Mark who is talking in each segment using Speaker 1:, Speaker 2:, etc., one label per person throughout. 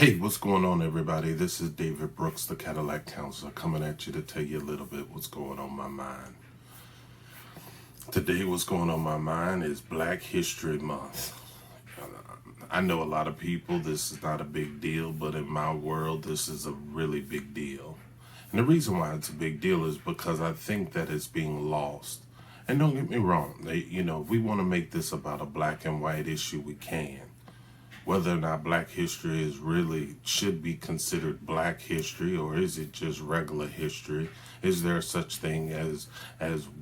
Speaker 1: Hey, what's going on, everybody? This is David Brooks, the Cadillac Counselor, coming at you to tell you a little bit what's going on my mind. Today, what's going on my mind is Black History Month. I know a lot of people, this is not a big deal, but in my world, this is a really big deal. And the reason why it's a big deal is because I think that it's being lost. And don't get me wrong, if we want to make this about a black and white issue, we can. Whether or not black history is really should be considered black history, or is it just regular history? Is there such thing as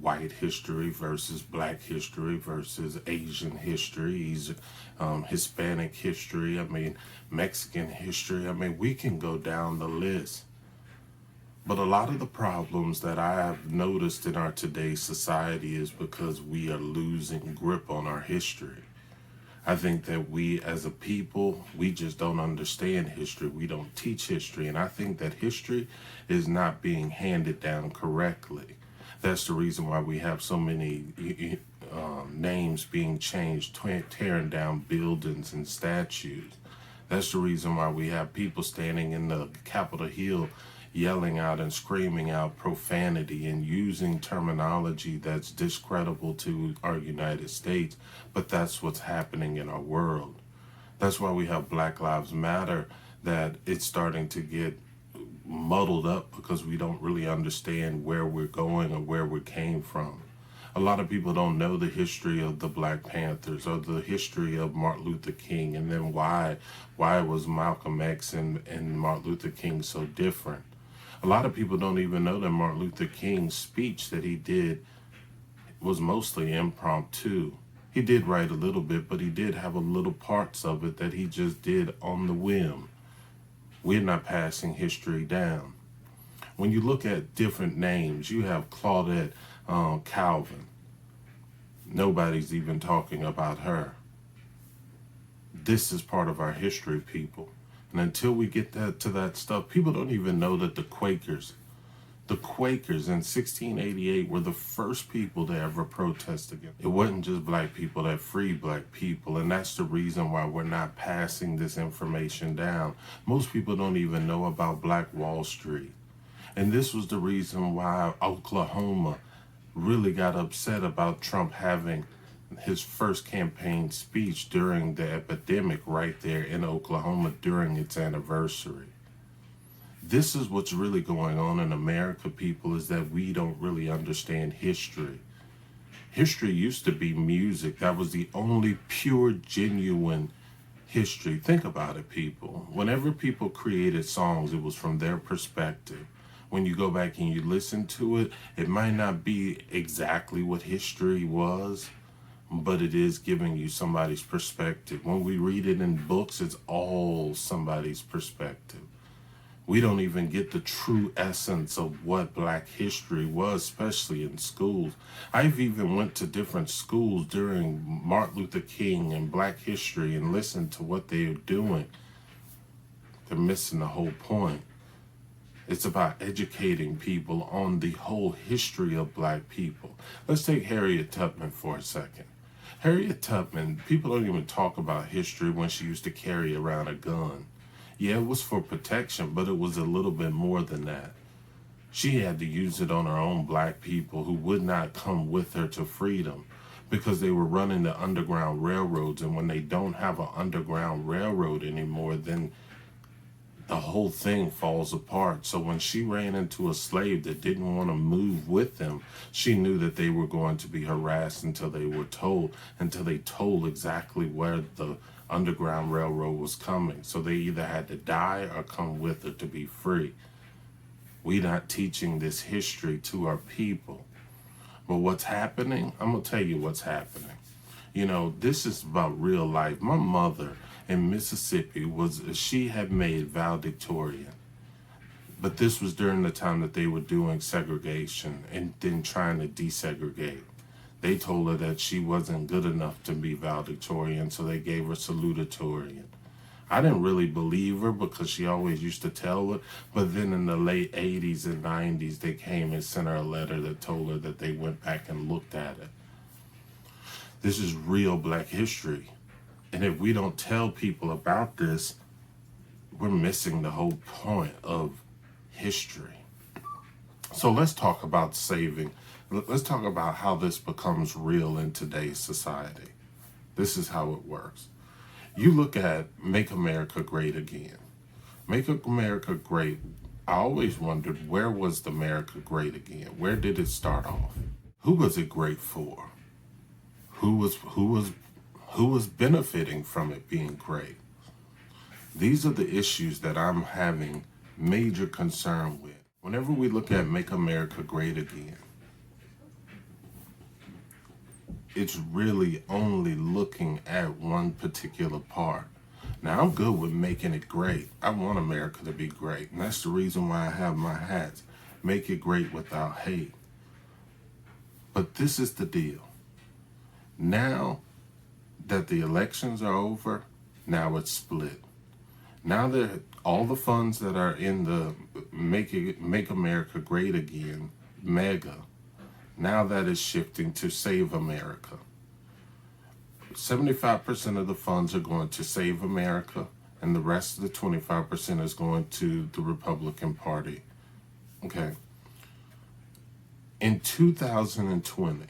Speaker 1: white history versus black history versus Asian history, Hispanic history, Mexican history? We can go down the list. But a lot of the problems that I have noticed in our today's society is because we are losing grip on our history. I think that we as a people, we just don't understand history. We don't teach history. And I think that history is not being handed down correctly. That's the reason why we have so many names being changed, tearing down buildings and statues. That's the reason why we have people standing in the Capitol Hill yelling out and screaming out profanity and using terminology that's discreditable to our United States, but that's what's happening in our world. That's why we have Black Lives Matter, that it's starting to get muddled up because we don't really understand where we're going or where we came from. A lot of people don't know the history of the Black Panthers or the history of Martin Luther King, and then why was Malcolm X and Martin Luther King so different. A lot of people don't even know that Martin Luther King's speech that he did was mostly impromptu. He did write a little bit, but he did have a little parts of it that he just did on the whim. We're not passing history down. When you look at different names, you have Claudette Calvin. Nobody's even talking about her. This is part of our history, people. And until we get to that stuff, people don't even know that the Quakers in 1688 were the first people to ever protest again. It wasn't just black people that freed black people, and that's the reason why we're not passing this information down. Most people don't even know about Black Wall Street. And this was the reason why Oklahoma really got upset about Trump having his first campaign speech during the epidemic right there in Oklahoma during its anniversary. This is what's really going on in America, people, is that we don't really understand history. History used to be music. That was the only pure, genuine history. Think about it, people. Whenever people created songs, it was from their perspective. When you go back and you listen to it, it might not be exactly what history was, but it is giving you somebody's perspective. When we read it in books, it's all somebody's perspective. We don't even get the true essence of what black history was, especially in schools. I've even went to different schools during Martin Luther King and black history and listened to what they're doing. They're missing the whole point. It's about educating people on the whole history of black people. Let's take Harriet Tubman for a second. Harriet Tubman, people don't even talk about history when she used to carry around a gun. Yeah, it was for protection, but it was a little bit more than that. She had to use it on her own black people who would not come with her to freedom because they were running the Underground Railroads. And when they don't have an Underground Railroad anymore, then the whole thing falls apart. So when she ran into a slave that didn't want to move with them, she knew that they were going to be harassed until they told exactly where the Underground Railroad was coming. So they either had to die or come with her to be free. We're not teaching this history to our people. But what's happening? I'm going to tell you what's happening. This is about real life. My mother in Mississippi she had made valedictorian. But this was during the time that they were doing segregation and then trying to desegregate. They told her that she wasn't good enough to be valedictorian, so they gave her salutatorian. I didn't really believe her because she always used to tell it, but then in the late 80s and 90s, they came and sent her a letter that told her that they went back and looked at it. This is real black history. And if we don't tell people about this, we're missing the whole point of history. So let's talk about saving. Let's talk about how this becomes real in today's society. This is how it works. You look at Make America Great Again. Make America Great. I always wondered, where was America great again? Where did it start off? Who was it great for? Who was benefiting from it being great? These are the issues that I'm having major concern with. Whenever we look at Make America Great Again, it's really only looking at one particular part. Now, I'm good with making it great. I want America to be great. And that's the reason why I have my hats. Make it great without hate. But this is the deal. Now that the elections are over, now it's split. Now that all the funds that are in the Make America Great Again, MAGA, now that is shifting to Save America. 75% of the funds are going to Save America, and the rest of the 25% is going to the Republican Party. Okay. In 2020,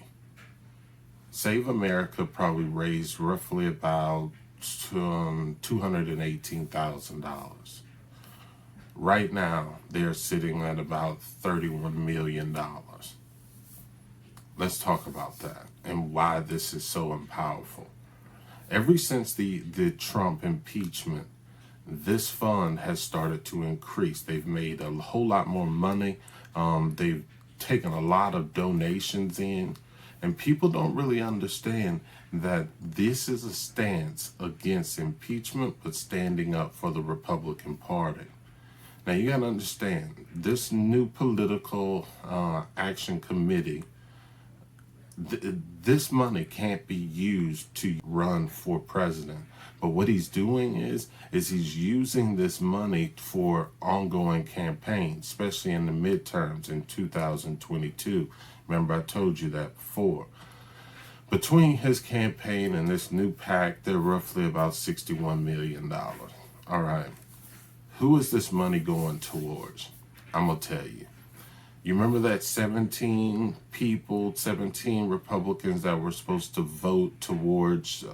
Speaker 1: Save America probably raised roughly about $218,000. Right now, they're sitting at about $31 million. Let's talk about that and why this is so powerful. Ever since the Trump impeachment, this fund has started to increase. They've made a whole lot more money. They've taken a lot of donations in, and people don't really understand that this is a stance against impeachment, but standing up for the Republican Party. Now, you got to understand, this new political action committee, this money can't be used to run for president. But what he's doing is he's using this money for ongoing campaigns, especially in the midterms in 2022. Remember, I told you that before. Between his campaign and this new PAC, they're roughly about $61 million. All right. Who is this money going towards? I'm going to tell you. You remember that 17 Republicans that were supposed to vote towards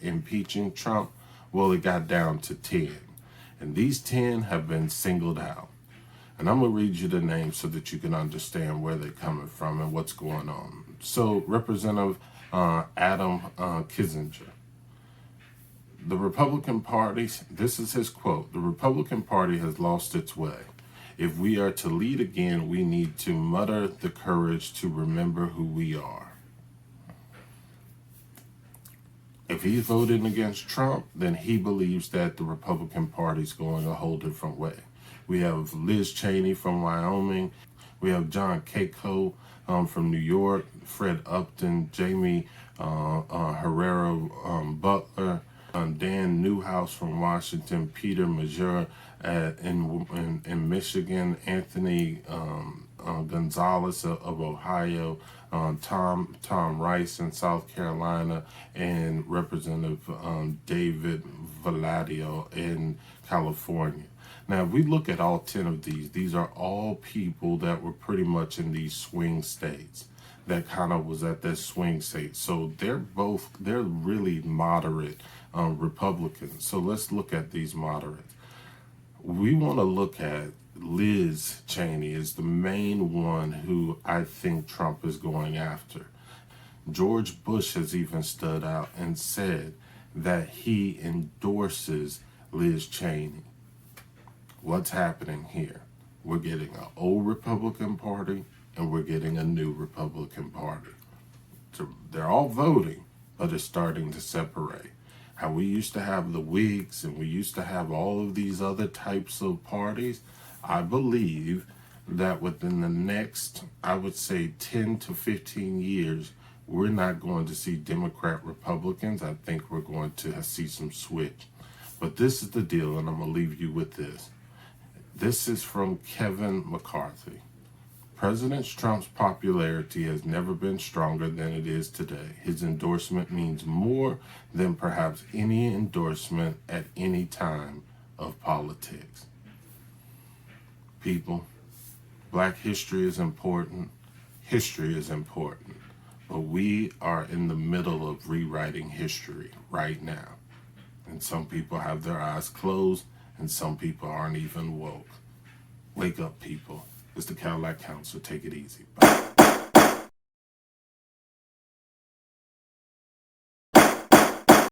Speaker 1: impeaching Trump? Well, it got down to 10. And these 10 have been singled out. And I'm going to read you the names so that you can understand where they're coming from and what's going on. So, Representative Adam Kinzinger. The Republican Party, this is his quote, "The Republican Party has lost its way. If we are to lead again, we need to muster the courage to remember who we are." If he's voting against Trump, then he believes that the Republican Party is going a whole different way. We have Liz Cheney from Wyoming. We have John Keiko from New York, Fred Upton, Jamie Herrera Butler, Dan Newhouse from Washington, Peter Major in Michigan, Anthony Gonzalez of Ohio, Tom Rice in South Carolina, and Representative David Valadao in California. Now, if we look at all 10 of these are all people that were pretty much in these swing states, that kind of was at that swing state. So they're really moderate Republicans. So let's look at these moderates. We want to look at Liz Cheney as the main one who I think Trump is going after. George Bush has even stood out and said that he endorses Liz Cheney. What's happening here? We're getting an old Republican Party and we're getting a new Republican Party. So they're all voting, but it's starting to separate. How we used to have the Whigs and we used to have all of these other types of parties, I believe that within the next, I would say 10 to 15 years, we're not going to see Democrat Republicans. I think we're going to see some switch. But this is the deal, and I'm going to leave you with this. This is from Kevin McCarthy. President Trump's popularity has never been stronger than it is today. His endorsement means more than perhaps any endorsement at any time of politics. People, Black history is important. History is important. But we are in the middle of rewriting history right now. And some people have their eyes closed, and some people aren't even woke. Wake up, people. It's the Cadillac Counselor. Take it easy. Bye.